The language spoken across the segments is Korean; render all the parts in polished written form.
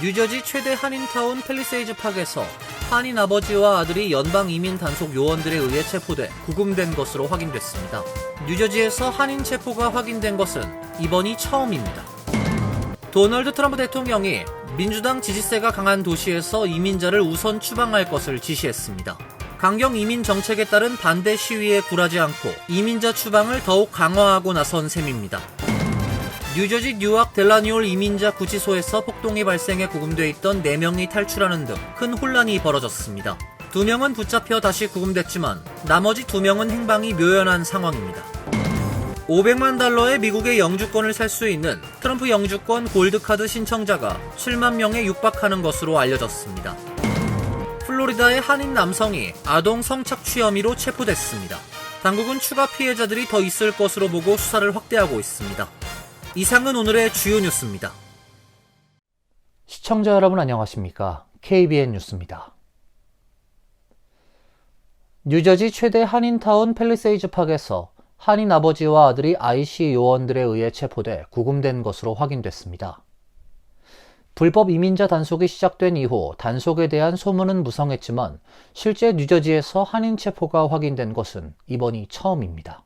뉴저지 최대 한인타운 팰리세이즈 팍에서 한인 아버지와 아들이 연방 이민 단속 요원들에 의해 체포돼 구금된 것으로 확인됐습니다. 뉴저지에서 한인 체포가 확인된 것은 이번이 처음입니다. 도널드 트럼프 대통령이 민주당 지지세가 강한 도시에서 이민자를 우선 추방할 것을 지시했습니다. 강경 이민 정책에 따른 반대 시위에 굴하지 않고 이민자 추방을 더욱 강화하고 나선 셈입니다. 뉴저지 뉴악 델라니올 이민자 구치소에서 폭동이 발생해 구금돼 있던 4명이 탈출하는 등 큰 혼란이 벌어졌습니다. 2명은 붙잡혀 다시 구금됐지만 나머지 2명은 행방이 묘연한 상황입니다. 500만 달러의 미국의 영주권을 살 수 있는 트럼프 영주권 골드카드 신청자가 7만 명에 육박하는 것으로 알려졌습니다. 플로리다의 한인 남성이 아동 성착취 혐의로 체포됐습니다. 당국은 추가 피해자들이 더 있을 것으로 보고 수사를 확대하고 있습니다. 이상은 오늘의 주요 뉴스입니다. 시청자 여러분 안녕하십니까? KBN 뉴스입니다. 뉴저지 최대 한인타운 팰리세이즈 팍에서 한인 아버지와 아들이 IC 요원들에 의해 체포돼 구금된 것으로 확인됐습니다. 불법 이민자 단속이 시작된 이후 단속에 대한 소문은 무성했지만 실제 뉴저지에서 한인 체포가 확인된 것은 이번이 처음입니다.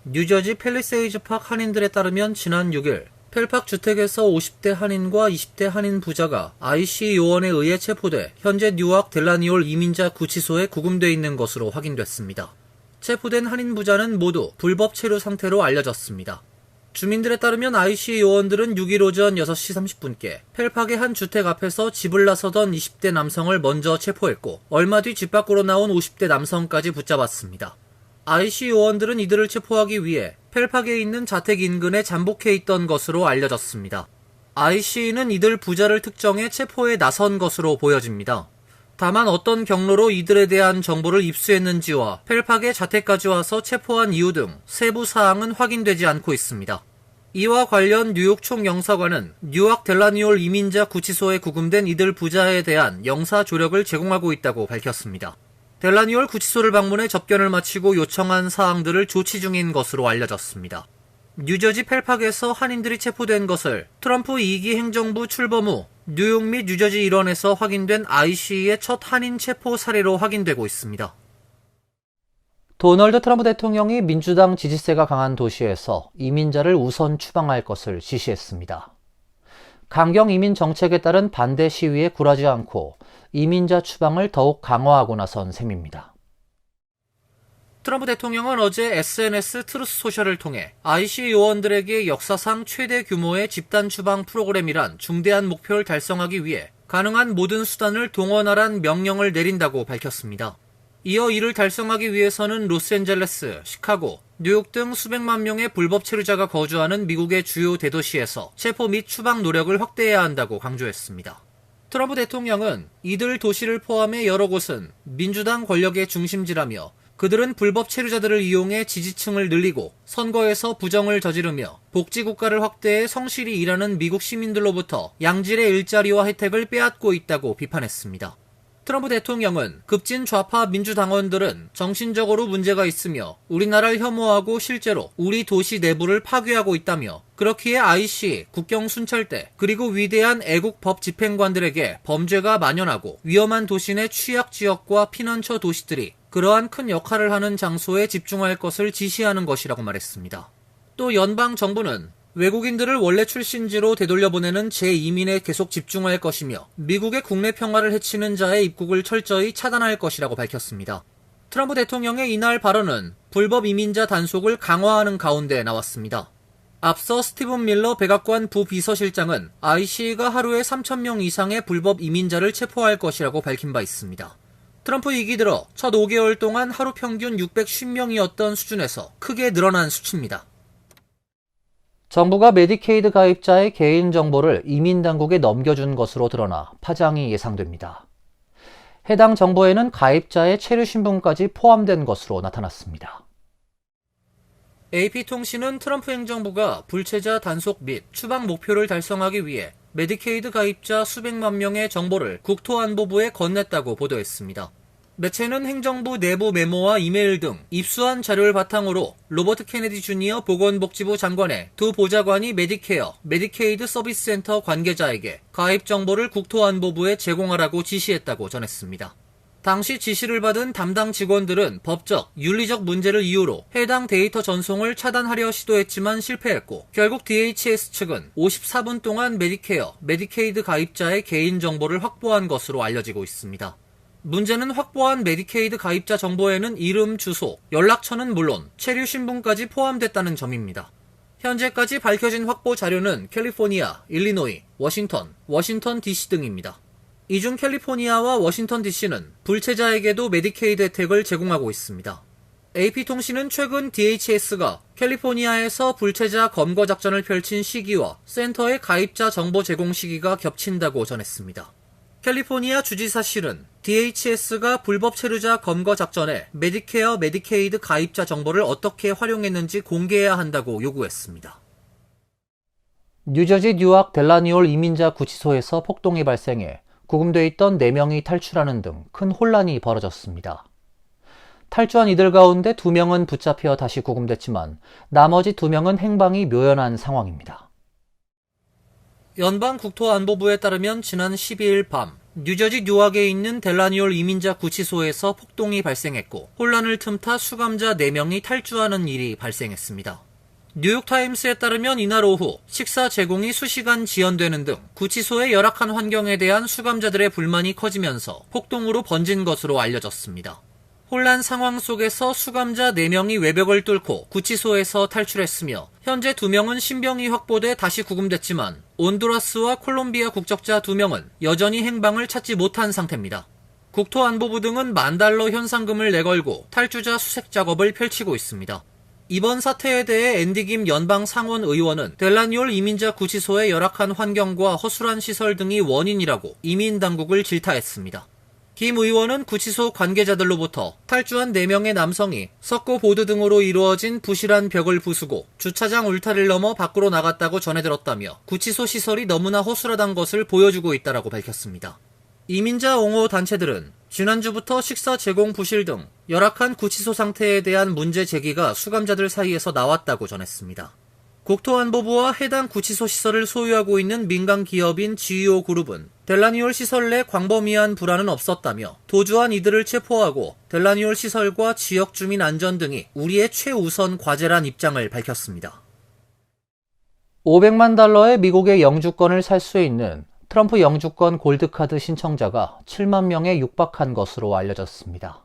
뉴저지 팰리세이즈 팍 한인들에 따르면 지난 6일 펠팍 주택에서 50대 한인과 20대 한인 부자가 IC 요원에 의해 체포돼 현재 뉴악 델라니올 이민자 구치소에 구금돼 있는 것으로 확인됐습니다. 체포된 한인 부자는 모두 불법 체류 상태로 알려졌습니다. 주민들에 따르면 IC 요원들은 6일 오전 6시 30분께 펠팍의 한 주택 앞에서 집을 나서던 20대 남성을 먼저 체포했고 얼마 뒤 집 밖으로 나온 50대 남성까지 붙잡았습니다. IC 요원들은 이들을 체포하기 위해 펠팍에 있는 자택 인근에 잠복해 있던 것으로 알려졌습니다. IC는 이들 부자를 특정해 체포에 나선 것으로 보여집니다. 다만 어떤 경로로 이들에 대한 정보를 입수했는지와 펠팍의 자택까지 와서 체포한 이유 등 세부 사항은 확인되지 않고 있습니다. 이와 관련 뉴욕 총영사관은 뉴악 델라니올 이민자 구치소에 구금된 이들 부자에 대한 영사 조력을 제공하고 있다고 밝혔습니다. 델라니올 구치소를 방문해 접견을 마치고 요청한 사항들을 조치 중인 것으로 알려졌습니다. 뉴저지 펠팍에서 한인들이 체포된 것을 트럼프 2기 행정부 출범 후 뉴욕 및 뉴저지 일원에서 확인된 IC의 첫 한인 체포 사례로 확인되고 있습니다. 도널드 트럼프 대통령이 민주당 지지세가 강한 도시에서 이민자를 우선 추방할 것을 지시했습니다. 강경 이민 정책에 따른 반대 시위에 굴하지 않고 이민자 추방을 더욱 강화하고 나선 셈입니다. 트럼프 대통령은 어제 SNS 트루스 소셜을 통해 IC 요원들에게 역사상 최대 규모의 집단 추방 프로그램이란 중대한 목표를 달성하기 위해 가능한 모든 수단을 동원하란 명령을 내린다고 밝혔습니다. 이어 이를 달성하기 위해서는 로스앤젤레스, 시카고, 뉴욕 등 수백만 명의 불법 체류자가 거주하는 미국의 주요 대도시에서 체포 및 추방 노력을 확대해야 한다고 강조했습니다. 트럼프 대통령은 이들 도시를 포함해 여러 곳은 민주당 권력의 중심지라며 그들은 불법 체류자들을 이용해 지지층을 늘리고 선거에서 부정을 저지르며 복지국가를 확대해 성실히 일하는 미국 시민들로부터 양질의 일자리와 혜택을 빼앗고 있다고 비판했습니다. 트럼프 대통령은 급진 좌파 민주당원들은 정신적으로 문제가 있으며 우리나라를 혐오하고 실제로 우리 도시 내부를 파괴하고 있다며 그렇기에 IC, 국경 순찰대, 그리고 위대한 애국 법 집행관들에게 범죄가 만연하고 위험한 도시 내 취약 지역과 피난처 도시들이 그러한 큰 역할을 하는 장소에 집중할 것을 지시하는 것이라고 말했습니다. 또 연방 정부는 외국인들을 원래 출신지로 되돌려보내는 재이민에 계속 집중할 것이며 미국의 국내 평화를 해치는 자의 입국을 철저히 차단할 것이라고 밝혔습니다. 트럼프 대통령의 이날 발언은 불법 이민자 단속을 강화하는 가운데 나왔습니다. 앞서 스티븐 밀러 백악관 부비서실장은 IC가 하루에 3,000명 이상의 불법 이민자를 체포할 것이라고 밝힌 바 있습니다. 트럼프 2기 들어 첫 5개월 동안 하루 평균 610명이었던 수준에서 크게 늘어난 수치입니다. 정부가 메디케이드 가입자의 개인정보를 이민당국에 넘겨준 것으로 드러나 파장이 예상됩니다. 해당 정보에는 가입자의 체류신분까지 포함된 것으로 나타났습니다. AP통신은 트럼프 행정부가 불체자 단속 및 추방 목표를 달성하기 위해 메디케이드 가입자 수백만 명의 정보를 국토안보부에 건넸다고 보도했습니다. 매체는 행정부 내부 메모와 이메일 등 입수한 자료를 바탕으로 로버트 케네디 주니어 보건복지부 장관의 두 보좌관이 메디케어, 메디케이드 서비스 센터 관계자에게 가입 정보를 국토안보부에 제공하라고 지시했다고 전했습니다. 당시 지시를 받은 담당 직원들은 법적, 윤리적 문제를 이유로 해당 데이터 전송을 차단하려 시도했지만 실패했고, 결국 DHS 측은 54분 동안 메디케어, 메디케이드 가입자의 개인정보를 확보한 것으로 알려지고 있습니다. 문제는 확보한 메디케이드 가입자 정보에는 이름, 주소, 연락처는 물론 체류 신분까지 포함됐다는 점입니다. 현재까지 밝혀진 확보 자료는 캘리포니아, 일리노이, 워싱턴 DC 등입니다. 이 중 캘리포니아와 워싱턴 DC는 불체자에게도 메디케이드 혜택을 제공하고 있습니다. AP통신은 최근 DHS가 캘리포니아에서 불체자 검거 작전을 펼친 시기와 센터의 가입자 정보 제공 시기가 겹친다고 전했습니다. 캘리포니아 주지사실은 DHS가 불법 체류자 검거 작전에 메디케어, 메디케이드 가입자 정보를 어떻게 활용했는지 공개해야 한다고 요구했습니다. 뉴저지 뉴악 델라니올 이민자 구치소에서 폭동이 발생해 구금돼 있던 4명이 탈출하는 등 큰 혼란이 벌어졌습니다. 탈주한 이들 가운데 2명은 붙잡혀 다시 구금됐지만 나머지 2명은 행방이 묘연한 상황입니다. 연방국토안보부에 따르면 지난 12일 밤 뉴저지 뉴악에 있는 델라니올 이민자 구치소에서 폭동이 발생했고, 혼란을 틈타 수감자 4명이 탈주하는 일이 발생했습니다. 뉴욕타임스에 따르면 이날 오후 식사 제공이 수시간 지연되는 등 구치소의 열악한 환경에 대한 수감자들의 불만이 커지면서 폭동으로 번진 것으로 알려졌습니다. 혼란 상황 속에서 수감자 4명이 외벽을 뚫고 구치소에서 탈출했으며, 현재 2명은 신병이 확보돼 다시 구금됐지만 온두라스와 콜롬비아 국적자 2명은 여전히 행방을 찾지 못한 상태입니다. 국토안보부 등은 $10,000 현상금을 내걸고 탈주자 수색 작업을 펼치고 있습니다. 이번 사태에 대해 앤디 김 연방 상원 의원은 델라니올 이민자 구치소의 열악한 환경과 허술한 시설 등이 원인이라고 이민 당국을 질타했습니다. 김 의원은 구치소 관계자들로부터 탈주한 4명의 남성이 석고 보드 등으로 이루어진 부실한 벽을 부수고 주차장 울타리를 넘어 밖으로 나갔다고 전해들었다며 구치소 시설이 너무나 허술하다는 것을 보여주고 있다고 밝혔습니다. 이민자 옹호 단체들은 지난주부터 식사 제공 부실 등 열악한 구치소 상태에 대한 문제 제기가 수감자들 사이에서 나왔다고 전했습니다. 국토안보부와 해당 구치소 시설을 소유하고 있는 민간 기업인 GEO 그룹은 델라니올 시설 내 광범위한 불안은 없었다며 도주한 이들을 체포하고 델라니올 시설과 지역 주민 안전 등이 우리의 최우선 과제란 입장을 밝혔습니다. $500만 미국의 영주권을 살 수 있는 트럼프 영주권 골드카드 신청자가 7만 명에 육박한 것으로 알려졌습니다.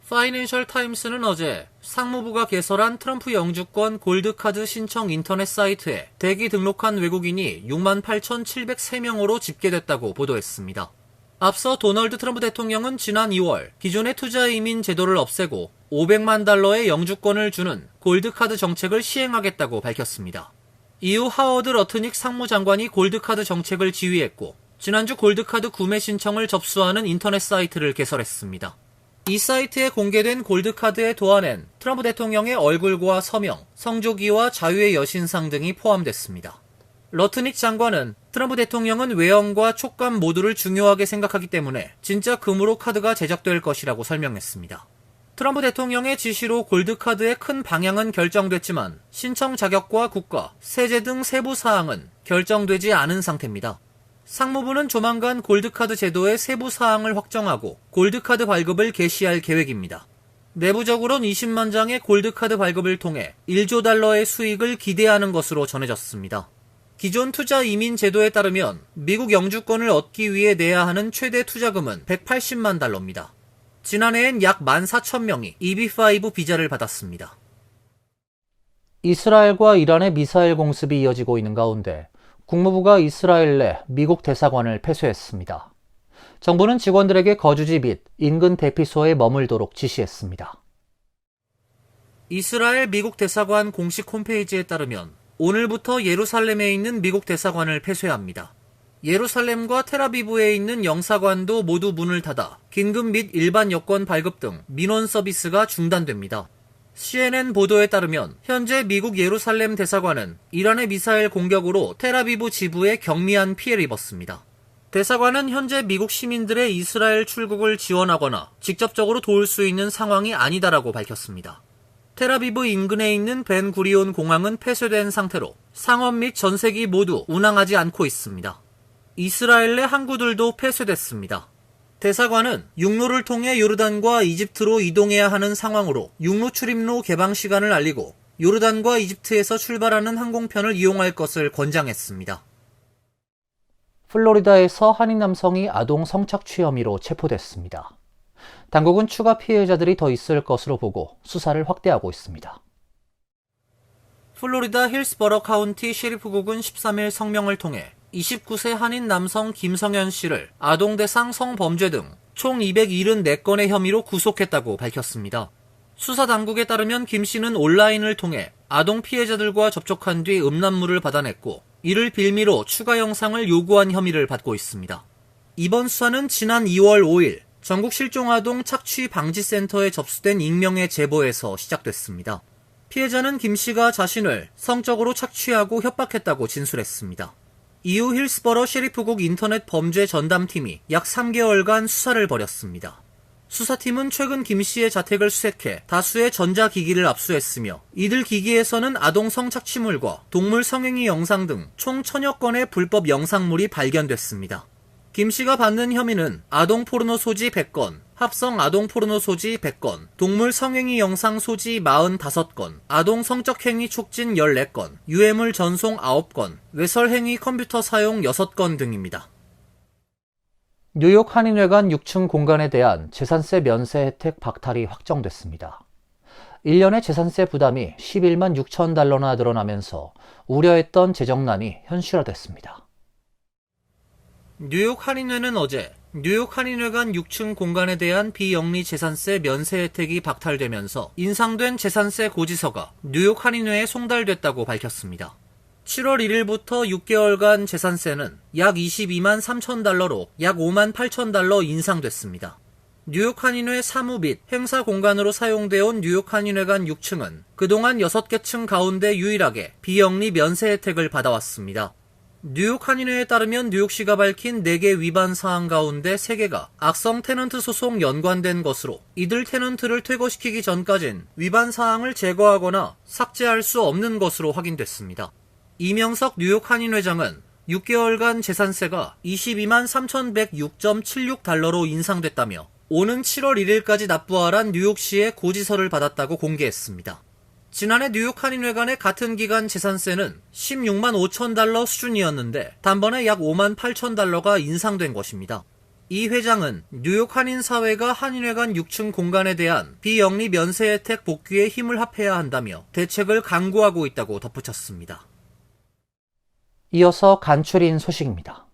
파이낸셜 타임스는 어제 상무부가 개설한 트럼프 영주권 골드카드 신청 인터넷 사이트에 대기 등록한 외국인이 68,703명으로 집계됐다고 보도했습니다. 앞서 도널드 트럼프 대통령은 지난 2월 기존의 투자 이민 제도를 없애고 $500만 영주권을 주는 골드카드 정책을 시행하겠다고 밝혔습니다. 이후 하워드 러트닉 상무장관이 골드카드 정책을 지휘했고, 지난주 골드카드 구매 신청을 접수하는 인터넷 사이트를 개설했습니다. 이 사이트에 공개된 골드카드의 도안엔 트럼프 대통령의 얼굴과 서명, 성조기와 자유의 여신상 등이 포함됐습니다. 러트닉 장관은 트럼프 대통령은 외형과 촉감 모두를 중요하게 생각하기 때문에 진짜 금으로 카드가 제작될 것이라고 설명했습니다. 트럼프 대통령의 지시로 골드카드의 큰 방향은 결정됐지만 신청 자격과 국가, 세제 등 세부 사항은 결정되지 않은 상태입니다. 상무부는 조만간 골드카드 제도의 세부 사항을 확정하고 골드카드 발급을 개시할 계획입니다. 내부적으로는 20만 장의 골드카드 발급을 통해 $1조 달러의 수익을 기대하는 것으로 전해졌습니다. 기존 투자 이민 제도에 따르면 미국 영주권을 얻기 위해 내야 하는 최대 투자금은 $180만 달러입니다. 지난해엔 약 14,000명이 EB5 비자를 받았습니다. 이스라엘과 이란의 미사일 공습이 이어지고 있는 가운데 국무부가 이스라엘 내 미국 대사관을 폐쇄했습니다. 정부는 직원들에게 거주지 및 인근 대피소에 머물도록 지시했습니다. 이스라엘 미국 대사관 공식 홈페이지에 따르면 오늘부터 예루살렘에 있는 미국 대사관을 폐쇄합니다. 예루살렘과 텔아비브에 있는 영사관도 모두 문을 닫아 긴급 및 일반 여권 발급 등 민원 서비스가 중단됩니다. CNN 보도에 따르면 현재 미국 예루살렘 대사관은 이란의 미사일 공격으로 텔아비브 지부에 경미한 피해를 입었습니다. 대사관은 현재 미국 시민들의 이스라엘 출국을 지원하거나 직접적으로 도울 수 있는 상황이 아니다라고 밝혔습니다. 텔아비브 인근에 있는 벤 구리온 공항은 폐쇄된 상태로 상원 및 전세기 모두 운항하지 않고 있습니다. 이스라엘 내 항구들도 폐쇄됐습니다. 대사관은 육로를 통해 요르단과 이집트로 이동해야 하는 상황으로 육로 출입로 개방 시간을 알리고 요르단과 이집트에서 출발하는 항공편을 이용할 것을 권장했습니다. 플로리다에서 한인 남성이 아동 성착취 혐의로 체포됐습니다. 당국은 추가 피해자들이 더 있을 것으로 보고 수사를 확대하고 있습니다. 플로리다 힐스버러 카운티 셰리프국은 13일 성명을 통해 29세 한인 남성 김성현 씨를 아동 대상 성범죄 등 총 274건의 혐의로 구속했다고 밝혔습니다. 수사 당국에 따르면 김 씨는 온라인을 통해 아동 피해자들과 접촉한 뒤 음란물을 받아냈고 이를 빌미로 추가 영상을 요구한 혐의를 받고 있습니다. 이번 수사는 지난 2월 5일 전국 실종아동 착취 방지센터에 접수된 익명의 제보에서 시작됐습니다. 피해자는 김 씨가 자신을 성적으로 착취하고 협박했다고 진술했습니다. 이후 힐스버러 셰리프국 인터넷 범죄 전담팀이 약 3개월간 수사를 벌였습니다. 수사팀은 최근 김 씨의 자택을 수색해 다수의 전자기기를 압수했으며 이들 기기에서는 아동 성착취물과 동물 성행위 영상 등 총 1000여 건의 불법 영상물이 발견됐습니다. 김 씨가 받는 혐의는 아동 포르노 소지 100건, 합성 아동 포르노 소지 100건, 동물 성행위 영상 소지 45건, 아동 성적 행위 촉진 14건, 유해물 전송 9건, 외설행위 컴퓨터 사용 6건 등입니다. 뉴욕 한인회관 6층 공간에 대한 재산세 면세 혜택 박탈이 확정됐습니다. 1년의 재산세 부담이 11만 6천 달러나 늘어나면서 우려했던 재정난이 현실화됐습니다. 뉴욕 한인회는 어제 뉴욕 한인회관 6층 공간에 대한 비영리 재산세 면세 혜택이 박탈되면서 인상된 재산세 고지서가 뉴욕 한인회에 송달됐다고 밝혔습니다. 7월 1일부터 6개월간 재산세는 약 22만 3천 달러로 약 5만 8천 달러 인상됐습니다. 뉴욕 한인회 사무 및 행사 공간으로 사용되어 온 뉴욕 한인회관 6층은 그동안 6개 층 가운데 유일하게 비영리 면세 혜택을 받아왔습니다. 뉴욕 한인회에 따르면 뉴욕시가 밝힌 4개 위반 사항 가운데 3개가 악성 테넌트 소송 연관된 것으로 이들 테넌트를 퇴거시키기 전까진 위반 사항을 제거하거나 삭제할 수 없는 것으로 확인됐습니다. 이명석 뉴욕 한인회장은 6개월간 재산세가 22만 3,106.76 달러로 인상됐다며 오는 7월 1일까지 납부하란 뉴욕시의 고지서를 받았다고 공개했습니다. 지난해 뉴욕 한인회관의 같은 기간 재산세는 16만 5천 달러 수준이었는데 단번에 약 5만 8천 달러가 인상된 것입니다. 이 회장은 뉴욕 한인사회가 한인회관 6층 공간에 대한 비영리 면세 혜택 복귀에 힘을 합해야 한다며 대책을 강구하고 있다고 덧붙였습니다. 이어서 간추린 소식입니다.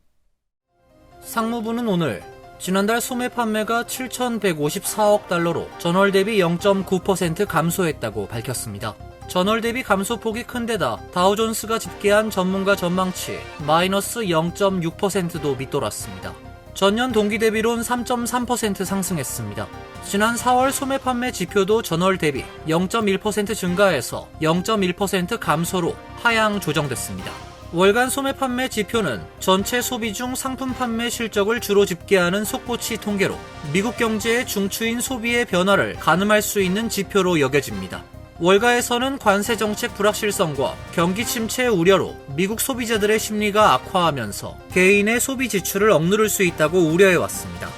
상무부는 오늘 지난달 소매 판매가 7,154억 달러로 전월 대비 0.9% 감소했다고 밝혔습니다. 전월 대비 감소폭이 큰 데다 다우존스가 집계한 전문가 전망치 마이너스 0.6%도 밑돌았습니다. 전년 동기 대비론 3.3% 상승했습니다. 지난 4월 소매 판매 지표도 전월 대비 0.1% 증가해서 0.1% 감소로 하향 조정됐습니다. 월간 소매 판매 지표는 전체 소비 중 상품 판매 실적을 주로 집계하는 속보치 통계로 미국 경제의 중추인 소비의 변화를 가늠할 수 있는 지표로 여겨집니다. 월가에서는 관세 정책 불확실성과 경기 침체 우려로 미국 소비자들의 심리가 악화하면서 개인의 소비 지출을 억누를 수 있다고 우려해왔습니다.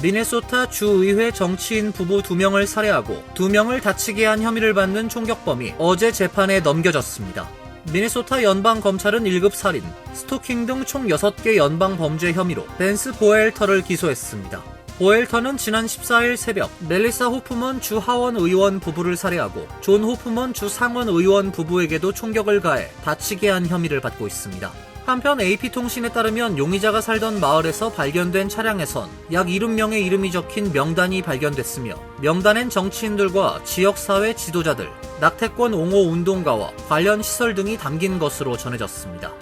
미네소타 주의회 정치인 부부 2명을 살해하고 2명을 다치게 한 혐의를 받는 총격범이 어제 재판에 넘겨졌습니다. 미네소타 연방검찰은 1급 살인, 스토킹 등 총 6개 연방범죄 혐의로 벤스 보엘터를 기소했습니다. 보엘터는 지난 14일 새벽 멜리사 호프먼 주 하원 의원 부부를 살해하고 존 호프먼 주 상원 의원 부부에게도 총격을 가해 다치게 한 혐의를 받고 있습니다. 한편 AP통신에 따르면 용의자가 살던 마을에서 발견된 차량에선 약 70명의 이름이 적힌 명단이 발견됐으며 명단엔 정치인들과 지역사회 지도자들, 낙태권 옹호 운동가와 관련 시설 등이 담긴 것으로 전해졌습니다.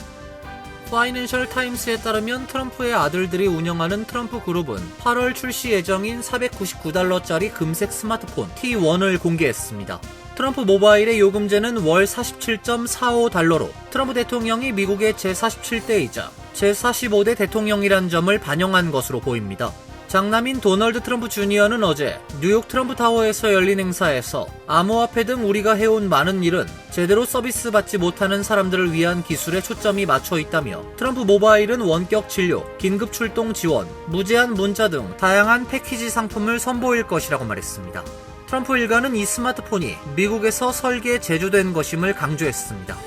파이낸셜 타임스에 따르면 트럼프의 아들들이 운영하는 트럼프 그룹은 8월 출시 예정인 499달러짜리 금색 스마트폰 T1을 공개했습니다. 트럼프 모바일의 요금제는 월 47.45달러로 트럼프 대통령이 미국의 제47대이자 제45대 대통령이란 점을 반영한 것으로 보입니다. 장남인 도널드 트럼프 주니어는 어제 뉴욕 트럼프 타워에서 열린 행사에서 암호화폐 등 우리가 해온 많은 일은 제대로 서비스 받지 못하는 사람들을 위한 기술에 초점이 맞춰 있다며 트럼프 모바일은 원격 진료, 긴급 출동 지원, 무제한 문자 등 다양한 패키지 상품을 선보일 것이라고 말했습니다. 트럼프 일가는 이 스마트폰이 미국에서 설계 제조된 것임을 강조했습니다.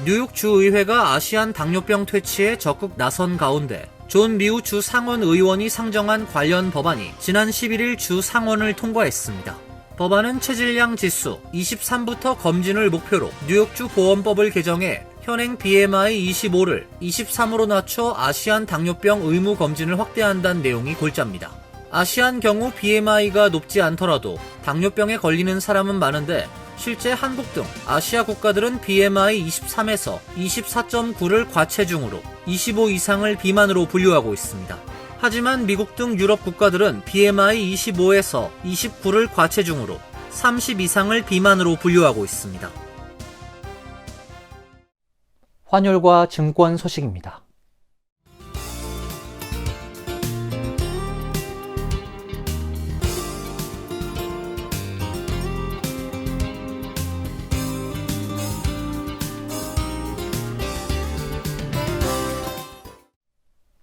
뉴욕 주의회가 아시안 당뇨병 퇴치에 적극 나선 가운데 존 미우 주 상원 의원이 상정한 관련 법안이 지난 11일 주 상원을 통과했습니다. 법안은 체질량 지수 23부터 검진을 목표로 뉴욕주 보험법을 개정해 현행 BMI 25를 23으로 낮춰 아시안 당뇨병 의무 검진을 확대한다는 내용이 골자입니다. 아시안 경우 BMI가 높지 않더라도 당뇨병에 걸리는 사람은 많은데 실제 한국 등 아시아 국가들은 BMI 23에서 24.9를 과체중으로 25 이상을 비만으로 분류하고 있습니다. 하지만 미국 등 유럽 국가들은 BMI 25에서 29를 과체중으로 30 이상을 비만으로 분류하고 있습니다. 환율과 증권 소식입니다.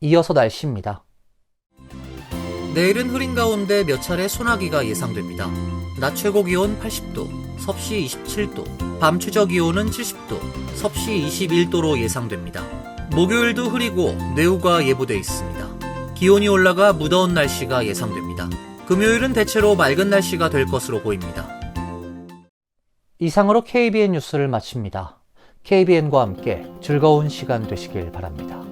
이어서 날씨입니다. 내일은 흐린 가운데 몇 차례 소나기가 예상됩니다. 낮 최고 기온 80도, 섭씨 27도, 밤 최저 기온은 70도, 섭씨 21도로 예상됩니다. 목요일도 흐리고 뇌우가 예보돼 있습니다. 기온이 올라가 무더운 날씨가 예상됩니다. 금요일은 대체로 맑은 날씨가 될 것으로 보입니다. 이상으로 KBN 뉴스를 마칩니다. KBN과 함께 즐거운 시간 되시길 바랍니다.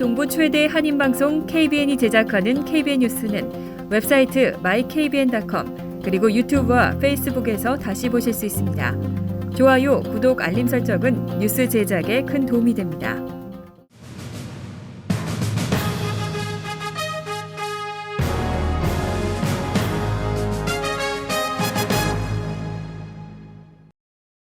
동부 최대 한인방송 KBN이 제작하는 KBN 뉴스는 웹사이트 mykbn.com 그리고 유튜브와 페이스북에서 다시 보실 수 있습니다. 좋아요, 구독, 알림 설정은 뉴스 제작에 큰 도움이 됩니다.